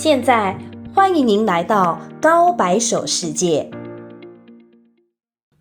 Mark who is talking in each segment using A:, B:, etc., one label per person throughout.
A: 现在欢迎您来到高白手世界。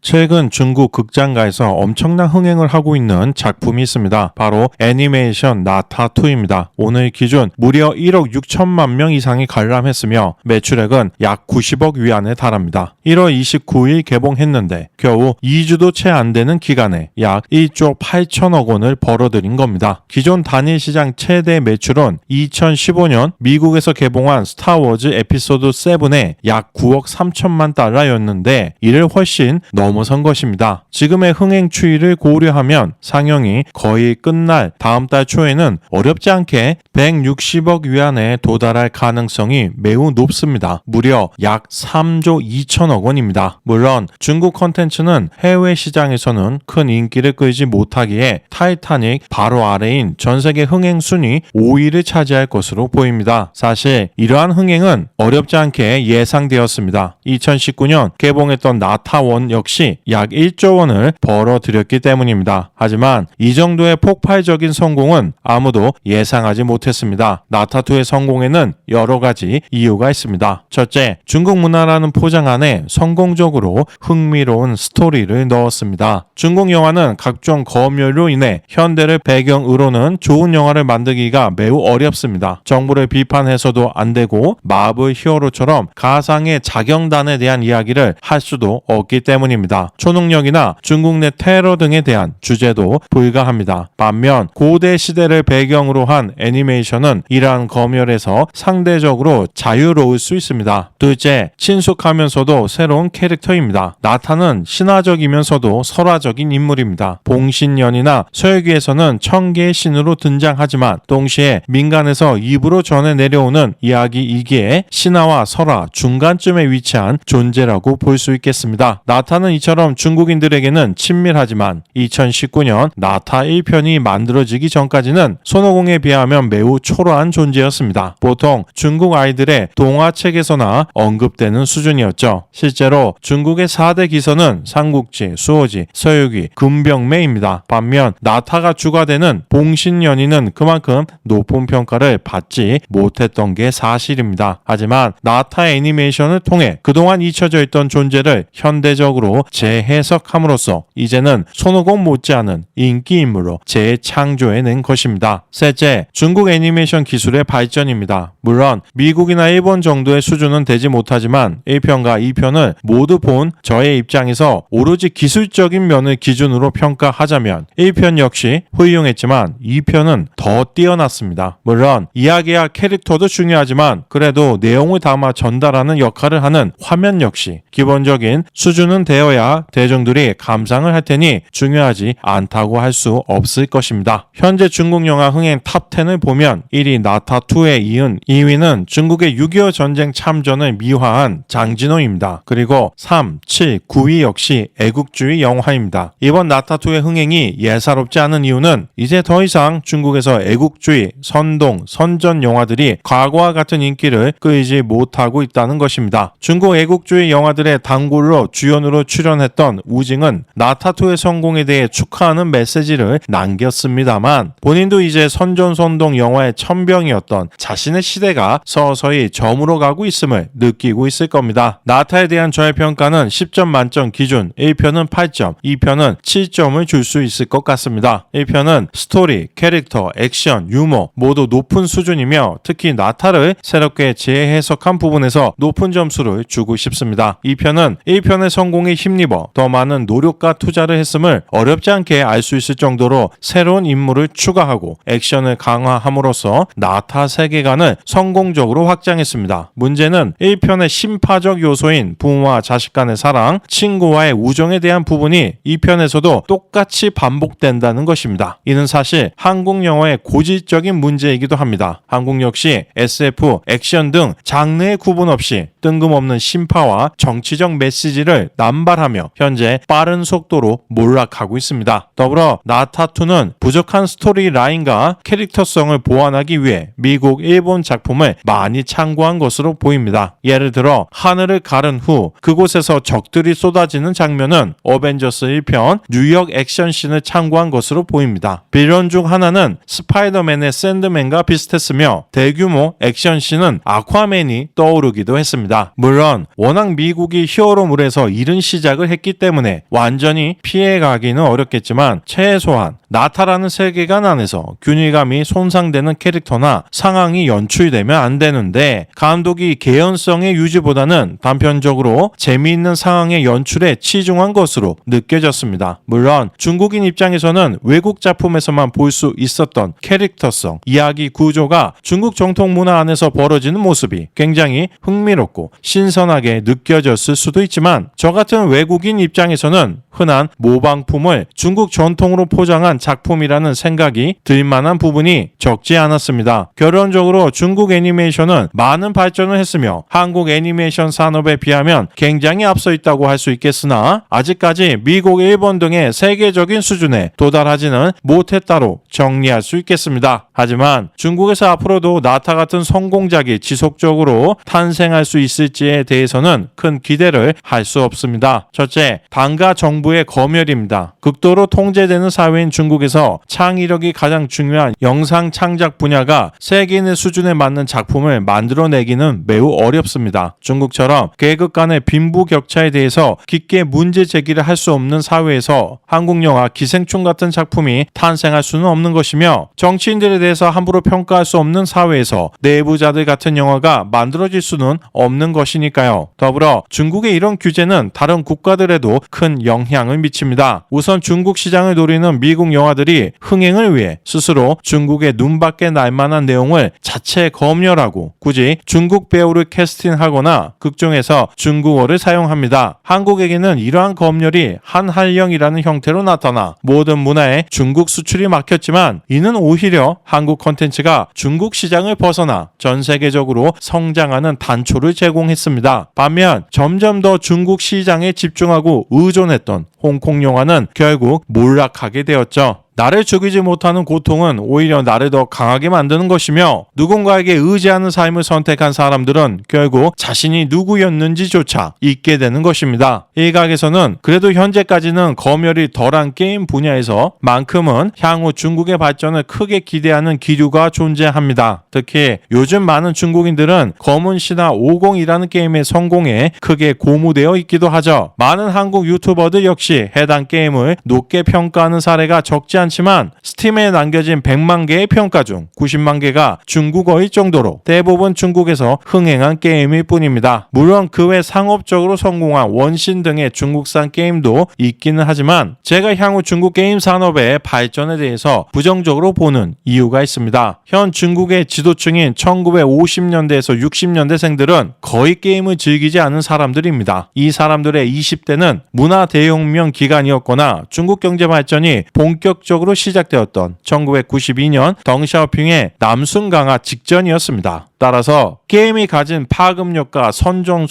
B: 최근 중국 극장가에서 엄청난 흥행을 하고 있는 작품이 있습니다. 바로 애니메이션 나타2입니다. 오늘 기준 무려 1억 6천만 명 이상이 관람했으며 매출액은 약 90억 위안에 달합니다. 1월 29일 개봉했는데 겨우 2주도 채 안 되는 기간에 약 1조 8천억 원을 벌어들인 겁니다. 기존 단일 시장 최대 매출은 2015년 미국에서 개봉한 스타워즈 에피소드 7의 약 9억 3천만 달러였는데 이를 훨씬 넘어선 것입니다. 지금의 흥행 추이를 고려하면 상영이 거의 끝날 다음 달 초에는 어렵지 않게 160억 위안에 도달할 가능성이 매우 높습니다. 무려 약 3조 2천억 원입니다. 물론 중국 콘텐츠는 해외 시장에서는 큰 인기를 끌지 못하기에 타이타닉 바로 아래인 전세계 흥행 순위 5위를 차지할 것으로 보입니다. 사실 이러한 흥행은 어렵지 않게 예상되었습니다. 2019년 개봉했던 나타1 역시 약 1조 원을 벌어들였기 때문입니다. 하지만 이 정도의 폭발적인 성공은 아무도 예상하지 못했습니다. 나타2의 성공에는 여러 가지 이유가 있습니다. 첫째, 중국 문화라는 포장 안에 성공적으로 흥미로운 스토리를 넣었습니다. 중국 영화는 각종 검열로 인해 현대를 배경으로는 좋은 영화를 만들기가 매우 어렵습니다. 정부를 비판해서도 안 되고 마블 히어로처럼 가상의 자경단에 대한 이야기를 할 수도 없기 때문입니다. 초능력이나 중국 내 테러 등에 대한 주제도 불가합니다. 반면 고대 시대를 배경으로 한 애니메이션은 이러한 검열에서 상대적으로 자유로울 수 있습니다. 둘째, 친숙하면서도 새로운 캐릭터입니다. 나타는 신화적이면서도 설화적인 인물입니다. 봉신연이나 서유기에서는 천개의 신으로 등장하지만 동시에 민간에서 입으로 전해 내려오는 이야기이기에 신화와 설화 중간쯤에 위치한 존재라고 볼 수 있겠습니다. 나타는 이처럼 중국인들에게는 친밀하지만 2019년 나타 1편이 만들어지기 전까지는 손오공에 비하면 매우 초라한 존재였습니다. 보통 중국 아이들의 동화책에서나 언급되는 수준이었죠. 실제로 중국의 4대 기서는 삼국지, 수호지, 서유기, 금병매입니다. 반면 나타가 주가 되는 봉신연이는 그만큼 높은 평가를 받지 못했던 게 사실입니다. 하지만 나타 애니메이션을 통해 그동안 잊혀져 있던 존재를 현대적으로 재해석함으로써 이제는 손오공 못지않은 인기인물로 재창조해낸 것입니다. 셋째, 중국 애니메이션 기술의 발전입니다. 물론 미국이나 일본 정도의 수준은 되지 못하지만 1편과 2편을 모두 본 저의 입장에서 오로지 기술적인 면을 기준으로 평가하자면 1편 역시 훌륭했지만 2편은 더 뛰어났습니다. 물론 이야기와 캐릭터도 중요하지만 그래도 내용을 담아 전달하는 역할을 하는 화면 역시 기본적인 수준은 되어야 대중들이 감상을 할 테니 중요하지 않다고 할 수 없을 것입니다. 현재 중국 영화 흥행 탑10을 보면 1위 나타2에 이은 2위는 중국의 6.25 전쟁 참전을 미화한 장진호입니다. 그리고 3, 7, 9위 역시 애국주의 영화입니다. 이번 나타2의 흥행이 예사롭지 않은 이유는 이제 더 이상 중국에서 애국주의, 선동, 선전 영화들이 과거와 같은 인기를 끌지 못하고 있다는 것입니다. 중국 애국주의 영화들의 단골로 주연으로 출연했던 우징은 나타2의 성공에 대해 축하하는 메시지를 남겼습니다만 본인도 이제 선전선동 영화의 천병이었던 자신의 시대가 서서히 저물어가고 있음을 느끼고 있을 겁니다. 나타에 대한 저의 평가는 10점 만점 기준 1편은 8점, 2편은 7점을 줄 수 있을 것 같습니다. 1편은 스토리, 캐릭터, 액션, 유머 모두 높은 수준이며 특히 나타를 새롭게 재해석한 부분에서 높은 점수를 주고 싶습니다. 2편은 1편의 성공에 힘입어 더 많은 노력과 투자를 했음을 어렵지 않게 알 수 있을 정도로 새로운 인물을 추가하고 액션을 강화함으로써 나타 세계관을 성공적으로 확장했습니다. 문제는 1편의 심파적 요소인 부모와 자식 간의 사랑, 친구와의 우정에 대한 부분이 2편에서도 똑같이 반복된다는 것입니다. 이는 사실 한국 영화의 고질적인 문제이기도 합니다. 한국 역시 SF, 액션 등 장르의 구분 없이 뜬금없는 심파와 정치적 메시지를 남발하며 현재 빠른 속도로 몰락하고 있습니다. 더불어 나타2는 부족한 스토리 라인과 캐릭터성을 보완하기 위해 미국, 일본 작품을 많이 참고한 것으로 보입니다. 예를 들어 하늘을 가른 후 그곳에서 적들이 쏟아지는 장면은 어벤져스 1편 뉴욕 액션씬을 참고한 것으로 보입니다. 빌런 중 하나는 스파이더맨의 샌드맨과 비슷했으며 대규모 액션씬은 아쿠아맨이 떠오르기도 했습니다. 물론 워낙 미국이 히어로물에서 이른 시작을 했기 때문에 완전히 피해가기는 어렵겠지만 최소한 나타라는 세계관 안에서 균일감이 손상되는 캐릭터나 상황이 연출되면 안 되는데 감독이 개연성의 유지보다는 단편적으로 재미있는 상황의 연출에 치중한 것으로 느껴졌습니다. 물론 중국인 입장에서는 외국 작품에서만 볼 수 있었던 캐릭터성, 이야기 구조가 중국 정통 문화 안에서 벌어지는 모습이 굉장히 흥미롭고 신선하게 느껴졌을 수도 있지만 저 같은 외국인 입장에서는 흔한 모방품을 중국 전통으로 포장한 작품이라는 생각이 들 만한 부분이 적지 않았습니다. 결론적으로 중국 애니메이션은 많은 발전을 했으며 한국 애니메이션 산업에 비하면 굉장히 앞서 있다고 할 수 있겠으나 아직까지 미국, 일본 등의 세계적인 수준에 도달하지는 못했다로 정리할 수 있겠습니다. 하지만 중국에서 앞으로도 나타 같은 성공작이 지속적으로 탄생할 수 있을지에 대해서는 큰 기대를 할 수 없습니다. 첫째, 당가 정부의 검열입니다. 극도로 통제되는 사회인 중국에서 창의력이 가장 중요한 영상 창작 분야가 세계인의 수준에 맞는 작품을 만들어내기는 매우 어렵습니다. 중국처럼 계급 간의 빈부격차에 대해서 깊게 문제 제기를 할 수 없는 사회에서 한국 영화 기생충 같은 작품이 탄생할 수는 없는 것이며 정치인들에 대해서 함부로 평가할 수 없는 사회에서 내부자들 같은 영화가 만들어질 수는 없는 것이니까요. 더불어 중국의 이런 규제는 다른 국가들에도 큰 영향을 미칩니다. 우선 중국 시장을 노리는 미국 영화들이 흥행을 위해 스스로 중국의 눈밖에 날 만한 내용을 자체 검열하고 굳이 중국 배우를 캐스팅하거나 극중에서 중국어를 사용합니다. 한국에게는 이러한 검열이 한할령이라는 형태로 나타나 모든 문화에 중국 수출이 막혔지만 이는 오히려 한국 콘텐츠가 중국 시장을 벗어나 전 세계적으로 성장하는 단초를 제공했습니다. 반면 점점 더 중국 시장에 집중하고 의존했던 홍콩 영화는 결국 몰락하게 되었죠. 나를 죽이지 못하는 고통은 오히려 나를 더 강하게 만드는 것이며 누군가에게 의지하는 삶을 선택한 사람들은 결국 자신이 누구였는지조차 잊게 되는 것입니다. 일각에서는 그래도 현재까지는 검열이 덜한 게임 분야에서 만큼은 향후 중국의 발전을 크게 기대하는 기류가 존재합니다. 특히 요즘 많은 중국인들은 검은 신화 50이라는 게임의 성공에 크게 고무되어 있기도 하죠. 많은 한국 유튜버들 역시 해당 게임을 높게 평가하는 사례가 적지 않지만 스팀에 남겨진 100만 개의 평가 중 90만 개가 중국어일 정도로 대부분 중국에서 흥행한 게임일 뿐입니다. 물론 그 외 상업적으로 성공한 원신 등의 중국산 게임도 있기는 하지만 제가 향후 중국 게임 산업의 발전에 대해서 부정적으로 보는 이유가 있습니다. 현 중국의 지도층인 1950년대에서 60년대생들은 거의 게임을 즐기지 않은 사람들입니다. 이 사람들의 20대는 문화 대혁명 기간이었거나 중국 경제 발전이 본격적으로 시작되었던 1992년 덩샤오핑의 남순 강화 직전이었습니다. 따라서 게임이 가진 파급력과 선동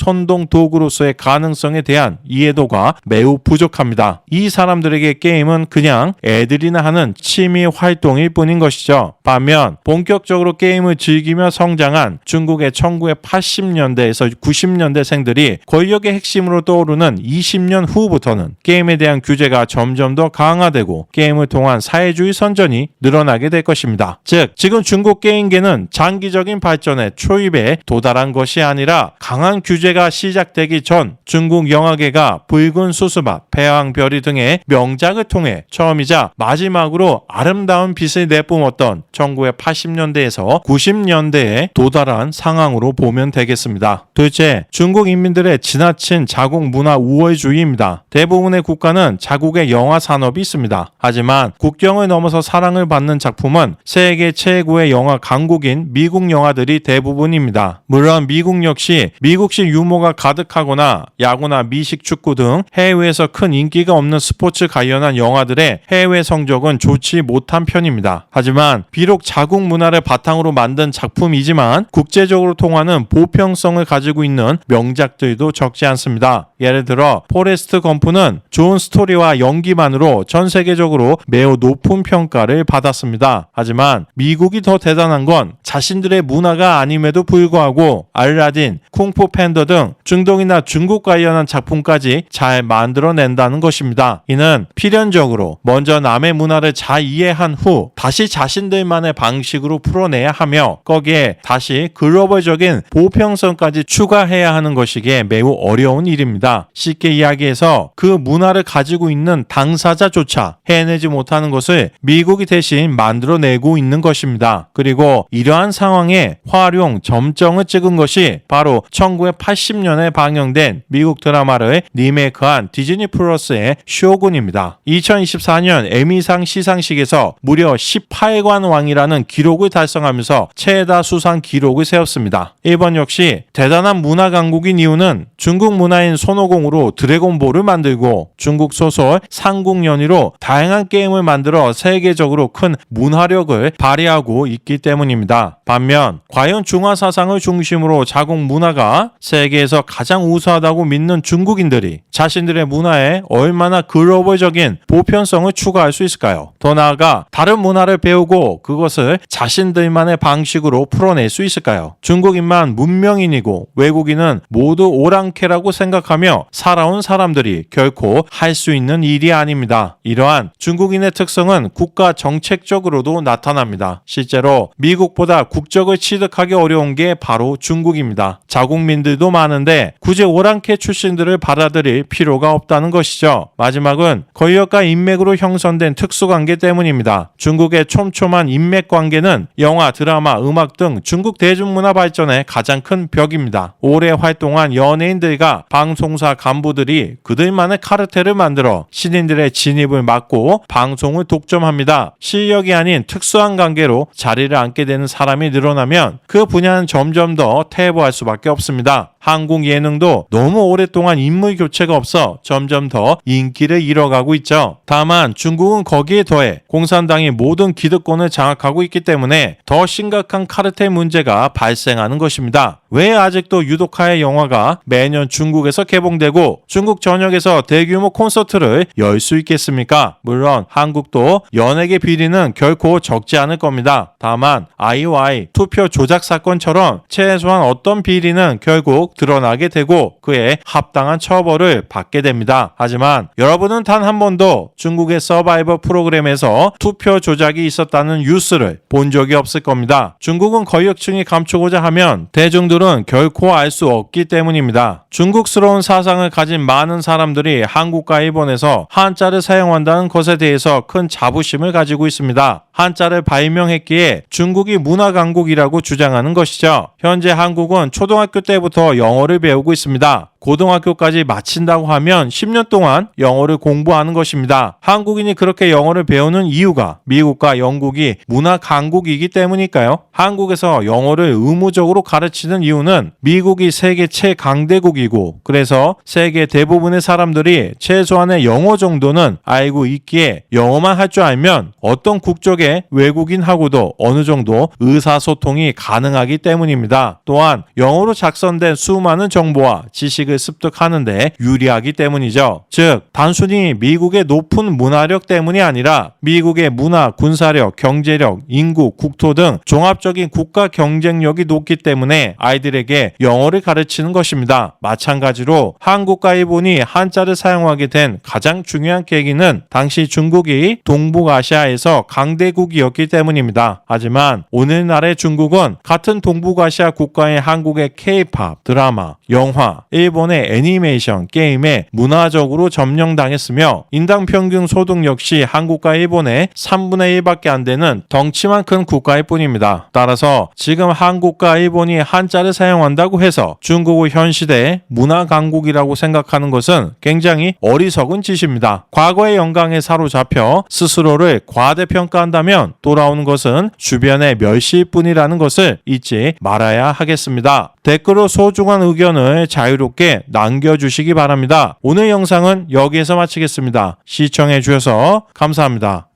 B: 도구로서의 가능성에 대한 이해도가 매우 부족합니다. 이 사람들에게 게임은 그냥 애들이나 하는 취미 활동일 뿐인 것이죠. 반면 본격적으로 게임을 즐기며 성장한 중국의 1980년대에서 90년대생들이 권력의 핵심으로 떠오르는 20년 후부터는 게임에 대한 규제가 점점 더 강화되고 게임을 통한 사회주의 선전이 늘어나게 될 것입니다. 즉, 지금 중국 게임계는 장기적인 발전에 초입에 도달한 것이 아니라 강한 규제가 시작되기 전 중국 영화계가 붉은 수수밭, 패왕별이 등의 명작을 통해 처음이자 마지막으로 아름다운 빛을 내뿜었던 1980년대에서 90년대에 도달한 상황으로 보면 되겠습니다. 둘째, 중국 인민들의 지나친 자국 문화 우월주의입니다. 대부분의 국가는 자국의 영화 산업이 있습니다. 하지만 국경을 넘어서 사랑을 받는 작품은 세계 최고의 영화 강국인 미국 영화들이 대부분입니다. 물론 미국 역시 미국식 유머가 가득하거나 야구나 미식 축구 등 해외에서 큰 인기가 없는 스포츠 관련한 영화들의 해외 성적은 좋지 못한 편입니다. 하지만 비록 자국 문화를 바탕으로 만든 작품이지만 국제적으로 통하는 보편성을 가지고 있는 명작들도 적지 않습니다. 예를 들어 포레스트 검프는 좋은 스토리와 연기만으로 전 세계적으로 매우 높은 평가를 받았습니다. 하지만 미국이 더 대단한 건 자신들의 문화가 아님에도 불구하고 알라딘, 쿵푸 팬더 등 중동이나 중국 관련한 작품까지 잘 만들어낸다는 것입니다. 이는 필연적으로 먼저 남의 문화를 잘 이해한 후 다시 자신들만의 방식으로 풀어내야 하며 거기에 다시 글로벌적인 보편성까지 추가해야 하는 것이기에 매우 어려운 일입니다. 쉽게 이야기해서 그 문화를 가지고 있는 당사자조차 해내지 못하는 것을 미국이 대신 만들어내고 있는 것입니다. 그리고 이러한 상황에 활용 점정을 찍은 것이 바로 1980년에 방영된 미국 드라마를 리메이크한 디즈니 플러스의 쇼군입니다. 2024년 에미상 시상식에서 무려 18관 왕이라는 기록을 달성하면서 최다 수상 기록을 세웠습니다. 이번 역시 대단한 문화 강국인 이유는 중국 문화인 손오공으로 드래곤볼을 만들고 중국 소설 삼국연의로 다양한 게임을 만들어 세계적으로 큰 문화력을 발휘하고 있기 때문입니다. 반면 과연 중화 사상을 중심으로 자국 문화가 세계에서 가장 우수하다고 믿는 중국인들이 자신들의 문화에 얼마나 글로벌적인 보편성을 추가할 수 있을까요? 더 나아가 다른 문화를 배우고 그것을 자신들만의 방식으로 풀어낼 수 있을까요? 중국인만 문명인이고 외국인은 모두 오랑캐라고 생각하며 살아온 사람들이 결코 할 수 있는 일이 아닙니다. 이러한 중국인의 특성은 국가 정책적으로도 나타납니다. 실제로 미국보다 국적을 취득하기 어려운 게 바로 중국입니다. 자국민들도 많은데 굳이 오랑캐 출신들을 받아들일 필요가 없다는 것이죠. 마지막은 권력과 인맥으로 형성된 특수관계 때문입니다. 중국의 촘촘한 인맥관계는 영화, 드라마, 음악 등 중국 대중문화 발전의 가장 큰 벽입니다. 오래 활동한 연예인들과 방송사 간부들이 그들만의 카르텔을 만들어 신인들의 진입을 막고 방송을 독점합니다. 실력이 아닌 특수한 관계로 자리를 앉게 되는 사람이 늘어나면 그 분야는 점점 더 퇴보할 수밖에 없습니다. 한국 예능도 너무 오랫동안 인물 교체가 없어 점점 더 인기를 잃어가고 있죠. 다만 중국은 거기에 더해 공산당이 모든 기득권을 장악하고 있기 때문에 더 심각한 카르텔 문제가 발생하는 것입니다. 왜 아직도 유독하의 영화가 매년 중국에서 개봉되고 중국 전역에서 대규모 콘서트를 열 수 있겠습니까? 물론 한국도 연예계 비리는 결코 적지 않을 겁니다. 다만 IOI 투표 조작 사건처럼 최소한 어떤 비리는 결국 드러나게 되고 그에 합당한 처벌을 받게 됩니다. 하지만 여러분은 단 한 번도 중국의 서바이벌 프로그램에서 투표 조작이 있었다는 뉴스를 본 적이 없을 겁니다. 중국은 권력층이 감추고자 하면 대중들은 결코 알 수 없기 때문입니다. 중국스러운 사상을 가진 많은 사람들이 한국과 일본에서 한자를 사용한다는 것에 대해서 큰 자부심을 가지고 있습니다. 한자를 발명했기에 중국이 문화 강국이라고 주장하는 것이죠. 현재 한국은 초등학교 때부터 영어를 배우고 있습니다. 고등학교까지 마친다고 하면 10년 동안 영어를 공부하는 것입니다. 한국인이 그렇게 영어를 배우는 이유가 미국과 영국이 문화 강국이기 때문일까요? 한국에서 영어를 의무적으로 가르치는 이유는 미국이 세계 최강대국이고 그래서 세계 대부분의 사람들이 최소한의 영어 정도는 알고 있기에 영어만 할 줄 알면 어떤 국적의 외국인하고도 어느 정도 의사소통이 가능하기 때문입니다. 또한 영어로 작성된 수많은 정보와 지식을 습득하는 데 유리하기 때문이죠. 즉 단순히 미국의 높은 문화력 때문이 아니라 미국의 문화, 군사력, 경제력, 인구, 국토 등 종합적인 국가 경쟁력이 높기 때문에 아이들에게 영어를 가르치는 것입니다. 마찬가지로 한국과 일본이 한자를 사용하게 된 가장 중요한 계기는 당시 중국이 동북아시아에서 강대국이었기 때문입니다. 하지만 오늘날의 중국은 같은 동북아시아 국가인 한국의 K-팝, 드라마, 영화, 일본의 애니메이션, 게임에 문화적으로 점령당했으며 인당 평균 소득 역시 한국과 일본의 3분의 1밖에 안 되는 덩치만 큰 국가일 뿐입니다. 따라서 지금 한국과 일본이 한자를 카드 사용한다고 해서 중국을 현 시대의 문화 강국이라고 생각하는 것은 굉장히 어리석은 짓입니다. 과거의 영광에 사로잡혀 스스로를 과대평가한다면 돌아오는 것은 주변의 멸시뿐이라는 것을 잊지 말아야 하겠습니다. 댓글로 소중한 의견을 자유롭게 남겨주시기 바랍니다. 오늘 영상은 여기에서 마치겠습니다. 시청해 주셔서 감사합니다.